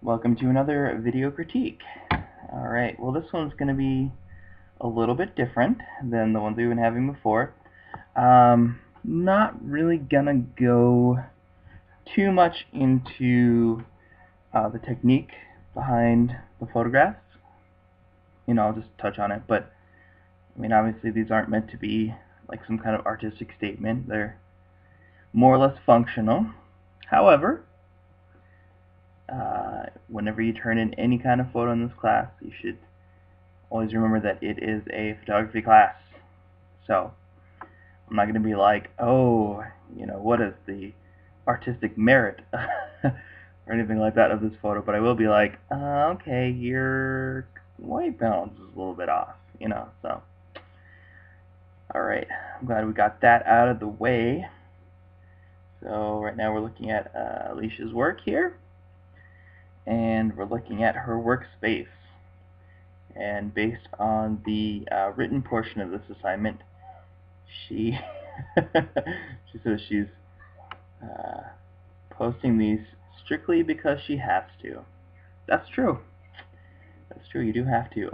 Welcome to another video critique. Alright, well this one's going to be a little bit different than the ones we've been having before. Not really gonna go too much into the technique behind the photographs. I'll just touch on it, but I mean obviously these aren't meant to be like some kind of artistic statement. They're more or less functional. However, whenever you turn in any kind of photo in this class, you should always remember that it is a photography class. So I'm not going to be like, oh, what is the artistic merit or anything like that of this photo, but I will be like, okay, your white balance is a little bit off, so. Alright, I'm glad we got that out of the way. So right now we're looking at Alicia's work here, and we're looking at her workspace. And based on the written portion of this assignment, she she says she's posting these strictly because she has to. That's true. That's true. You do have to.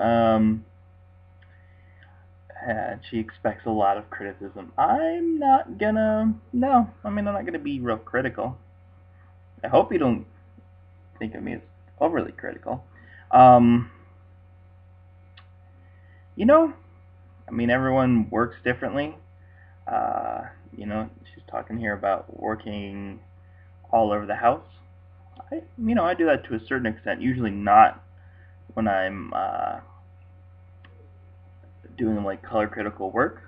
And she expects a lot of criticism. I'm not gonna. No, I mean I'm not gonna be real critical. I hope you don't think of me as overly critical. Um, I mean everyone works differently. She's talking here about working all over the house. I do that to a certain extent. Usually not when I'm doing like color critical work.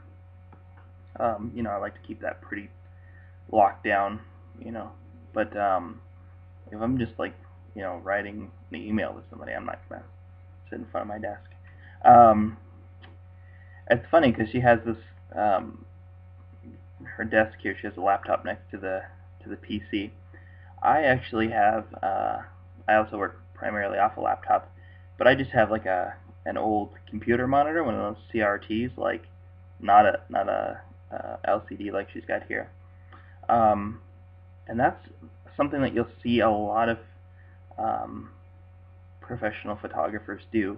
I like to keep that pretty locked down. But if I'm just like, writing an email to somebody, I'm not gonna sit in front of my desk. Um, it's funny because she has this her desk here. She has a laptop next to the PC. I actually have. I also work primarily off a laptop, but I just have like an old computer monitor, one of those CRTs, like not a LCD like she's got here. And that's something that you'll see a lot of professional photographers do.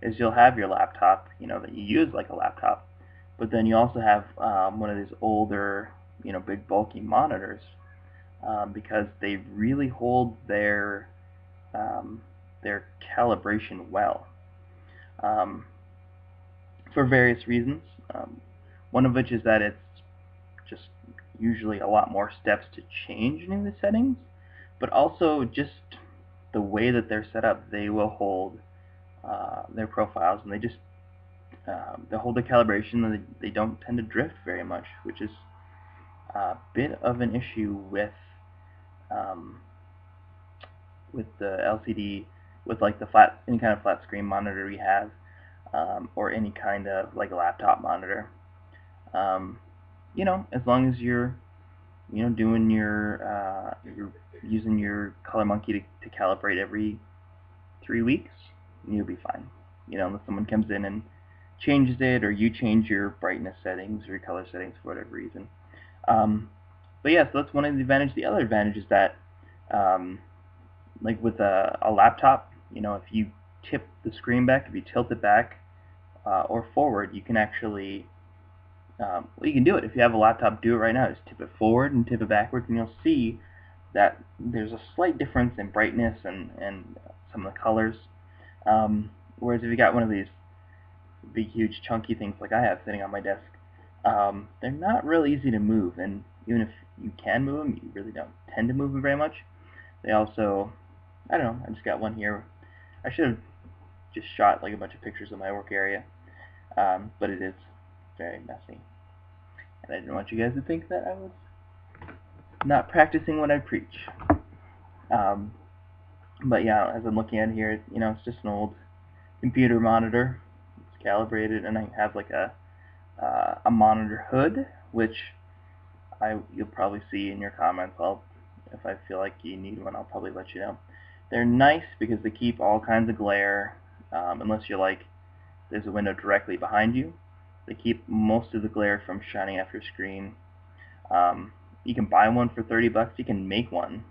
Is you'll have your laptop, that you use like a laptop, but then you also have one of these older, big bulky monitors because they really hold um, their calibration well um, for various reasons. One of which is that it's just usually a lot more steps to change any of the settings, but also just the way that they're set up, they will hold their profiles, and they hold the calibration, and they don't tend to drift very much, which is a bit of an issue um, with the LCD, with like any kind of flat screen monitor you have, or any kind of like a laptop monitor. Um, as long as you're doing you're using your color monkey to calibrate every 3 weeks, you'll be fine. Unless someone comes in and changes it, or you change your brightness settings or your color settings for whatever reason. But yeah, so that's one of the advantages. The other advantage is that, like with a laptop, if you tip the screen back, if you tilt it back or forward, you can actually, you can do it. If you have a laptop, do it right now. Just tip it forward and tip it backwards, and you'll see that there's a slight difference in brightness and some of the colors. Whereas if you got one of these big, huge, chunky things like I have sitting on my desk, they're not really easy to move, and even if you can move them, you really don't tend to move them very much. They also, I don't know, I just got one here. I should have just shot like a bunch of pictures of my work area, but it is very messy, and I didn't want you guys to think that I was not practicing what I preach. Um, but yeah, as I'm looking at here, it's just an old computer monitor. It's calibrated, and I have like a monitor hood, which you'll probably see in your comments. If I feel like you need one, I'll probably let you know. They're nice because they keep all kinds of glare, unless you're like there's a window directly behind you. They keep most of the glare from shining off your screen. You can buy one for $30. You can make one,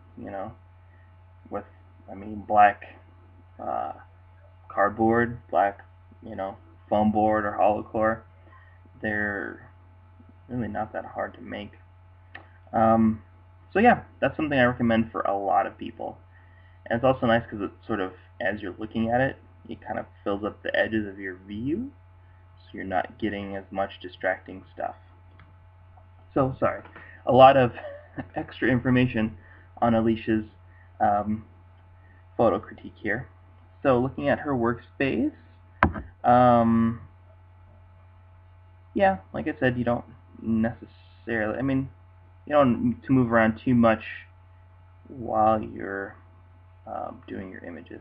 with I mean, black cardboard, black, foam board or hollow core. They're really not that hard to make. So yeah, that's something I recommend for a lot of people. And it's also nice because it sort of, as you're looking at it, it kind of fills up the edges of your view, so you're not getting as much distracting stuff. So, sorry, a lot of extra information on Alicia's um, photo critique here. So, looking at her workspace, um, yeah, like I said, you don't necessarily, I mean, you don't need to move around too much while you're doing your images.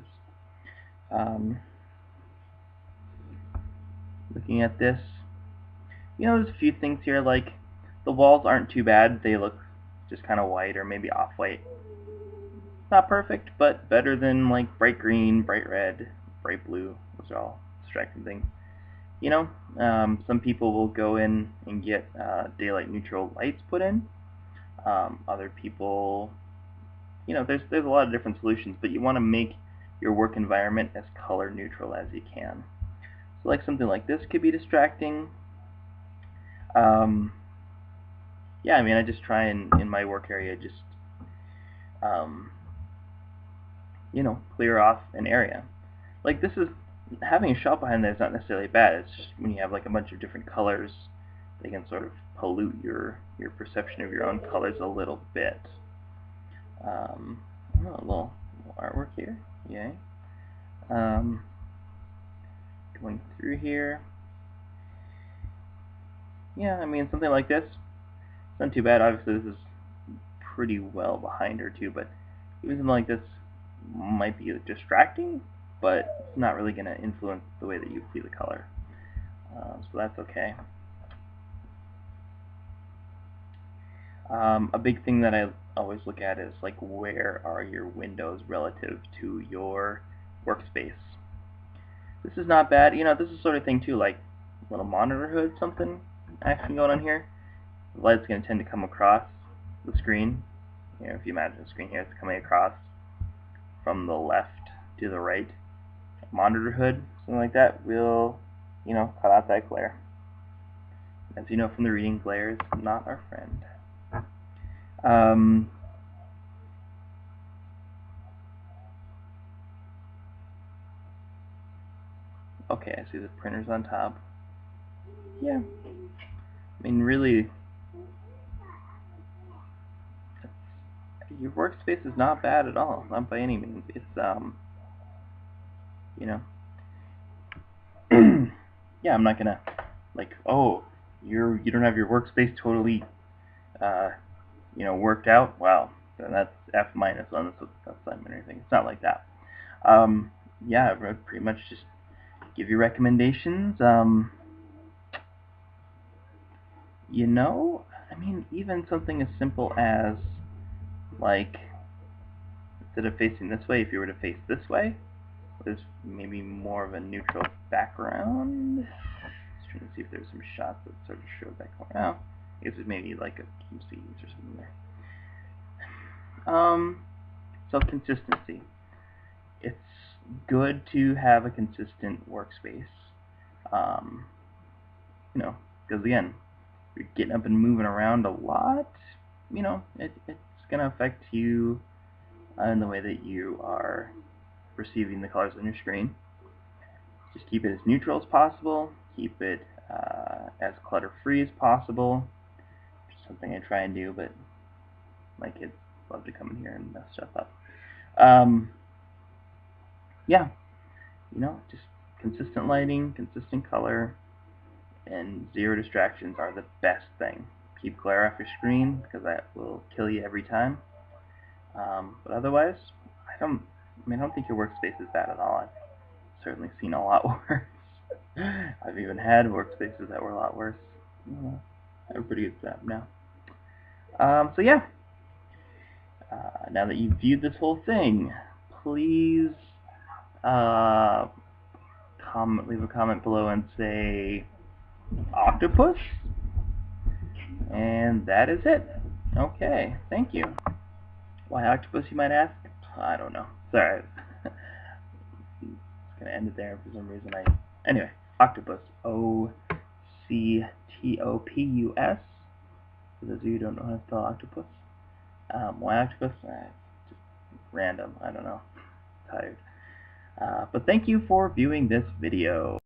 Looking at this, there's a few things here, like the walls aren't too bad. They look just kind of white or maybe off-white. Not perfect, but better than like bright green, bright red, bright blue. Those are all distracting things. Some people will go in and get daylight neutral lights put in. Other people, there's a lot of different solutions, but you want to make your work environment as color neutral as you can. So like something like this could be distracting. Yeah, I mean, I just try in my work area, just clear off an area. Like this is, having a shop behind there is not necessarily bad. It's just when you have like a bunch of different colors, they can sort of pollute your perception of your own colors a little bit. A little artwork here, yay. Going through here. Yeah, I mean, something like this, it's not too bad. Obviously, this is pretty well behind her too, but even something like this might be distracting, but it's not really going to influence the way that you see the color. So that's okay. A big thing that I always look at is like, where are your windows relative to your workspace? This is not bad. This is sort of thing too, like little monitor hood, something action going on here. The light's going to tend to come across the screen. If you imagine the screen here, it's coming across from the left to the right. Monitor hood, something like that, will, cut out that glare. As you know from the reading, glare is not our friend. Okay, I see the printer's on top. Yeah. I mean, really, your workspace is not bad at all. Not by any means. It's, yeah, I'm not gonna, like, oh, you don't have your workspace totally, worked out. Wow, then that's F- on this assignment or anything. It's not like that. Yeah, I would pretty much just give you recommendations. I mean, even something as simple as, like, instead of facing this way, if you were to face this way, there's maybe more of a neutral background. Just trying to see if there's some shots that sort of show that color. Oh, I guess there's maybe like a QCs or something there. So consistency. It's good to have a consistent workspace. Because again, you're getting up and moving around a lot. It's going to affect you in the way that you are perceiving the colors on your screen. Just keep it as neutral as possible. Keep it as clutter-free as possible. Which is something I try and do, but my kids love to come in here and mess stuff up. Yeah, just consistent lighting, consistent color, and zero distractions are the best thing. Keep glare off your screen, because that will kill you every time. But otherwise, I don't think your workspace is bad at all. I've certainly seen a lot worse. I've even had workspaces that were a lot worse. I have a pretty good setup now. So yeah, now that you've viewed this whole thing, please leave a comment below and say octopus, and that is it. Okay, thank you. Why octopus, you might ask? I don't know. Sorry. It's gonna end it there for some reason. Anyway, octopus. O-C-T-O-P-U-S. For those of you who don't know how to spell octopus. Why octopus? Just random. I don't know. Tired. But thank you for viewing this video.